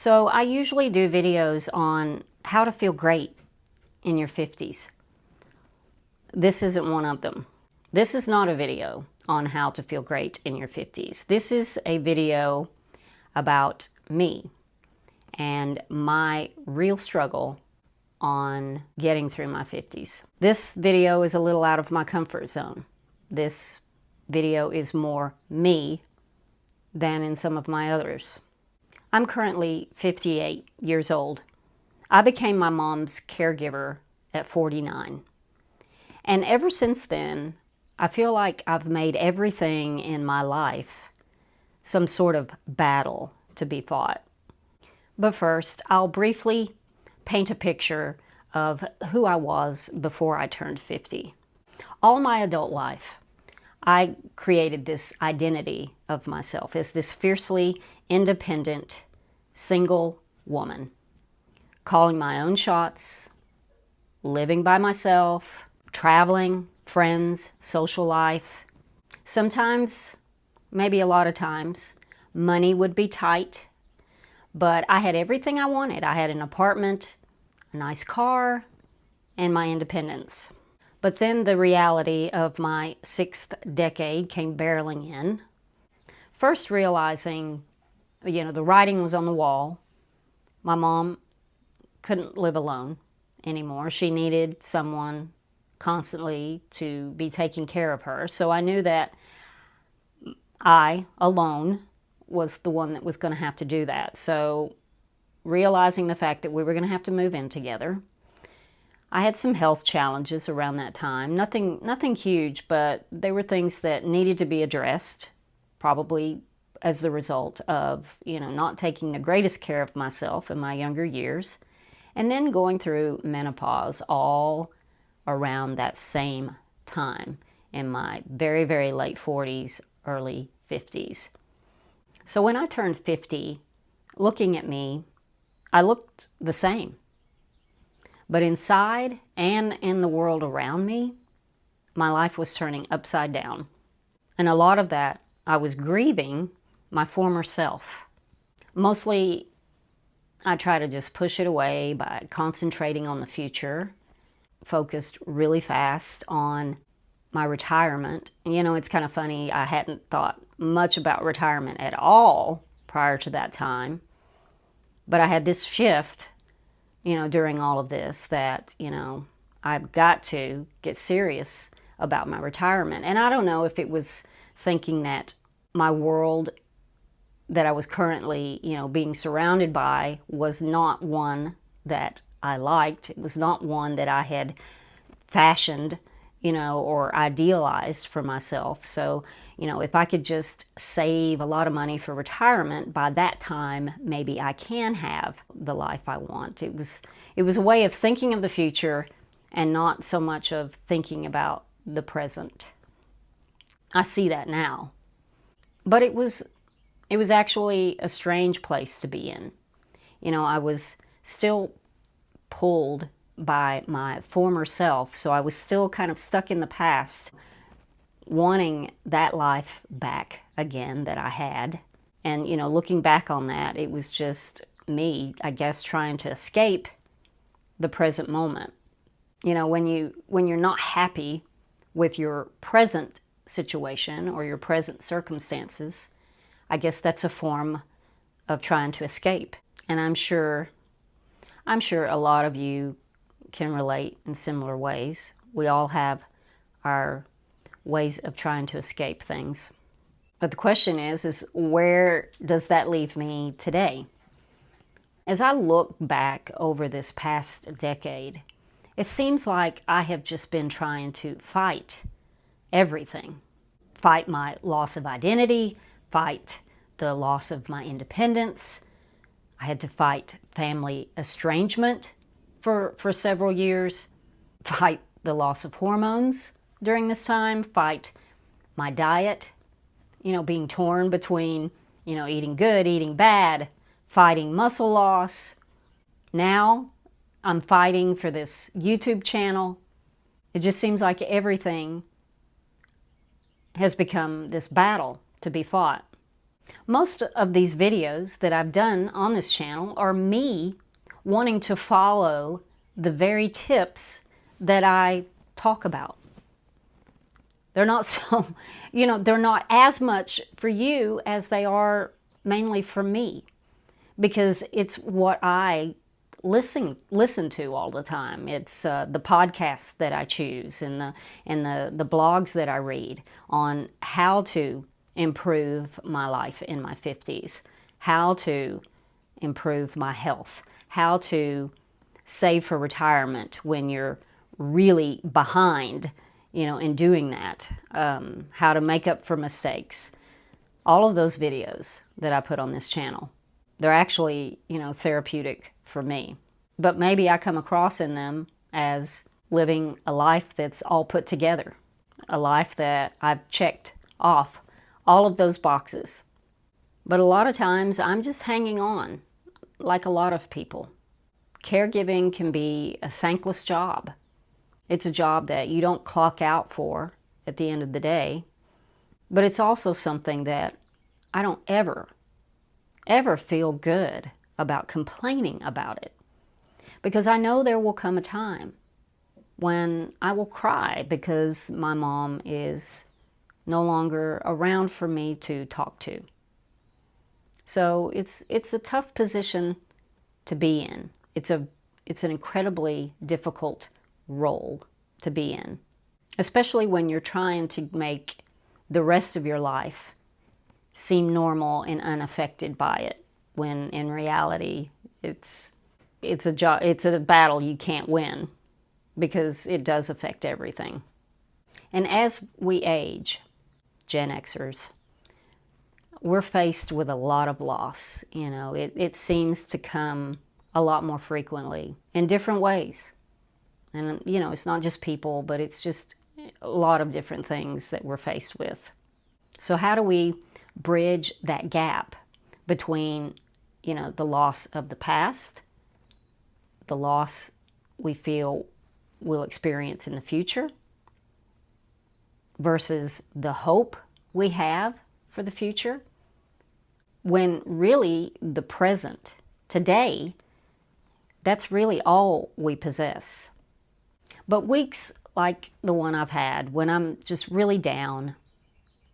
So I usually do videos on how to feel great in your 50s. This isn't one of them. This is not a video on how to feel great in your 50s. This is a video about me and my real struggle on getting through my 50s. This video is a little out of my comfort zone. This video is more me than in some of my others. I'm currently 58 years old. I became my mom's caregiver at 49. And ever since then, I feel like I've made everything in my life some sort of battle to be fought. But first, I'll briefly paint a picture of who I was before I turned 50. All my adult life, I created this identity of myself as this fiercely independent, single woman, calling my own shots, living by myself, traveling, friends, social life. Sometimes, maybe a lot of times, money would be tight, but I had everything I wanted. I had an apartment, a nice car, and my independence. But then the reality of my 6th decade came barreling in. First realizing, the writing was on the wall. My mom couldn't live alone anymore. She needed someone constantly to be taking care of her. So I knew that I, alone, was the one that was going to have to do that. So realizing the fact that we were going to have to move in together. I had some health challenges around that time. Nothing huge, but they were things that needed to be addressed, probably as the result of, not taking the greatest care of myself in my younger years, and then going through menopause all around that same time in my very, very late 40s, early 50s. So when I turned 50, looking at me, I looked the same. But inside and in the world around me, my life was turning upside down. And a lot of that, I was grieving my former self. Mostly, I try to just push it away by concentrating on the future, focused really fast on my retirement. It's kind of funny, I hadn't thought much about retirement at all prior to that time. But I had this shift, during all of this that, I've got to get serious about my retirement. And I don't know if it was thinking that my world that I was currently, being surrounded by was not one that I liked. It was not one that I had fashioned, or idealized for myself. So, if I could just save a lot of money for retirement, by that time, maybe I can have the life I want. It was a way of thinking of the future and not so much of thinking about the present. I see that now. But it was actually a strange place to be in. I was still pulled by my former self, so I was still kind of stuck in the past, wanting that life back again that I had. And, looking back on that, it was just me, I guess, trying to escape the present moment. When you're not happy with your present situation or your present circumstances, I guess that's a form of trying to escape. And I'm sure a lot of you can relate in similar ways. We all have our ways of trying to escape things. But the question is where does that leave me today? As I look back over this past decade, it seems like I have just been trying to fight everything. Fight my loss of identity, fight the loss of my independence. I had to fight family estrangement for several years, fight the loss of hormones during this time, fight my diet, being torn between, eating good, eating bad, fighting muscle loss. Now I'm fighting for this YouTube channel. It just seems like everything has become this battle to be fought. Most of these videos that I've done on this channel are me wanting to follow the very tips that I talk about. They're not so, they're not as much for you as they are mainly for me, because it's what I listen to all the time. It's the podcasts that I choose and the blogs that I read on how to improve my life in my 50s, how to improve my health, how to save for retirement when you're really behind, in doing that, how to make up for mistakes. All of those videos that I put on this channel, they're actually, therapeutic for me. But maybe I come across in them as living a life that's all put together, a life that I've checked off all of those boxes. But a lot of times I'm just hanging on, like a lot of people. Caregiving can be a thankless job. It's a job that you don't clock out for at the end of the day, but it's also something that I don't ever feel good about complaining about it, because I know there will come a time when I will cry because my mom is no longer around for me to talk to. So it's a tough position to be in. It's an incredibly difficult role to be in, especially when you're trying to make the rest of your life seem normal and unaffected by it, when in reality it's a battle you can't win, because it does affect everything. And as we age, Gen Xers, we're faced with a lot of loss. It seems to come a lot more frequently in different ways. And, it's not just people, but it's just a lot of different things that we're faced with. So how do we bridge that gap between, the loss of the past, the loss we feel we'll experience in the future, versus the hope we have for the future, when really the present, today, that's really all we possess. But weeks like the one I've had, when I'm just really down,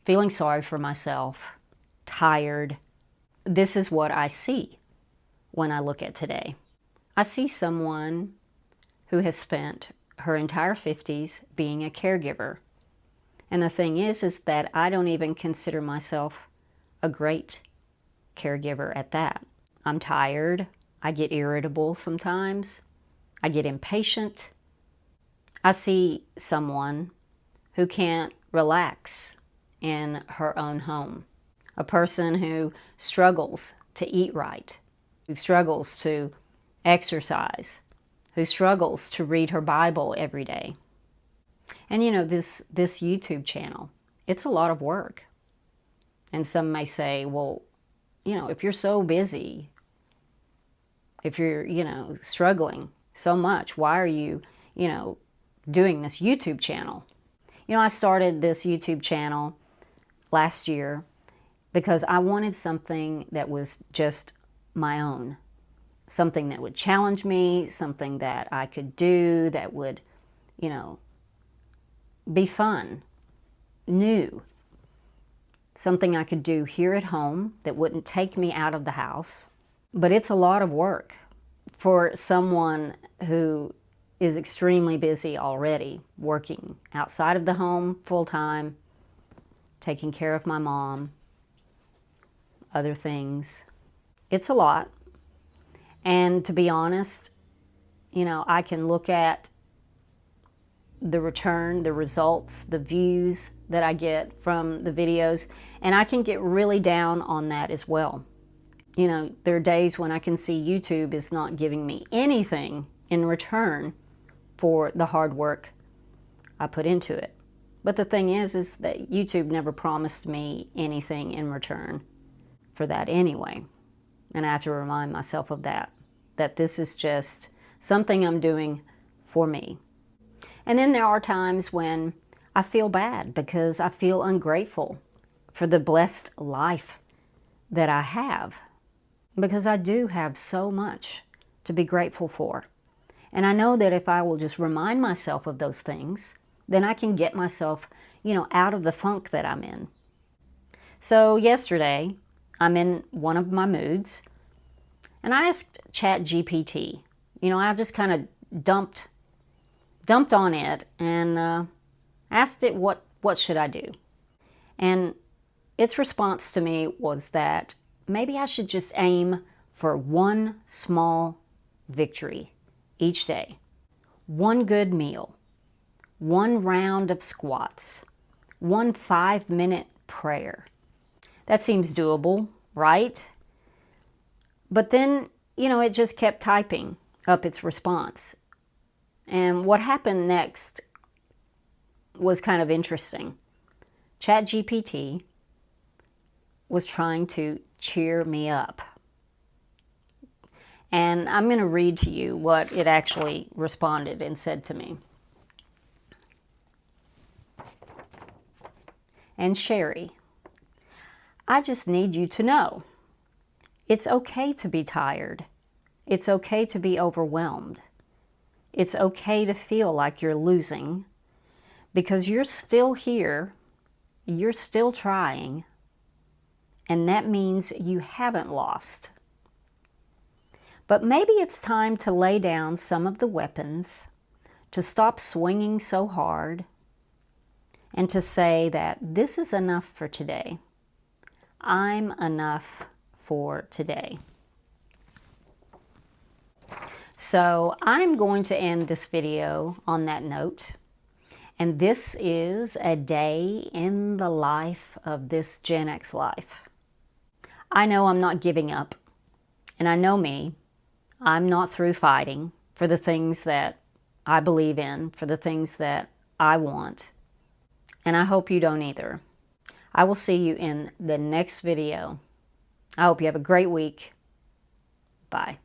feeling sorry for myself, tired, this is what I see when I look at today. I see someone who has spent her entire 50s being a caregiver. And the thing is that I don't even consider myself a great caregiver at that. I'm tired. I get irritable sometimes. I get impatient. I see someone who can't relax in her own home. A person who struggles to eat right, who struggles to exercise, who struggles to read her Bible every day. And this YouTube channel, it's a lot of work. And some may say, well, if you're so busy, if you're, struggling so much, why are you, doing this YouTube channel? I started this YouTube channel last year because I wanted something that was just my own. Something that would challenge me, something that I could do that would, be fun, new. Something I could do here at home that wouldn't take me out of the house. But it's a lot of work for someone who is extremely busy already, working outside of the home full-time, taking care of my mom, other things. It's a lot. And to be honest, I can look at the return, the results, the views that I get from the videos, and I can get really down on that as well. There are days when I can see YouTube is not giving me anything in return for the hard work I put into it. But the thing is that YouTube never promised me anything in return for that anyway. And I have to remind myself of that this is just something I'm doing for me. And then there are times when I feel bad because I feel ungrateful for the blessed life that I have, because I do have so much to be grateful for. And I know that if I will just remind myself of those things, then I can get myself, out of the funk that I'm in. So yesterday, I'm in one of my moods, and I asked ChatGPT. I just kind of dumped on it and asked it what should I do. And its response to me was that maybe I should just aim for one small victory each day. One good meal, one round of squats, one 5-minute prayer. That seems doable, right? But then, it just kept typing up its response. And what happened next was kind of interesting. ChatGPT was trying to cheer me up. And I'm going to read to you what it actually responded and said to me. And Sherry, I just need you to know, it's okay to be tired. It's okay to be overwhelmed. It's okay to feel like you're losing, because you're still here, you're still trying, and that means you haven't lost. But maybe it's time to lay down some of the weapons, to stop swinging so hard, and to say that this is enough for today. I'm enough for today. So I'm going to end this video on that note. And this is a day in the life of this Gen X life. I know I'm not giving up. And I know me. I'm not through fighting for the things that I believe in, for the things that I want. And I hope you don't either. I will see you in the next video. I hope you have a great week. Bye.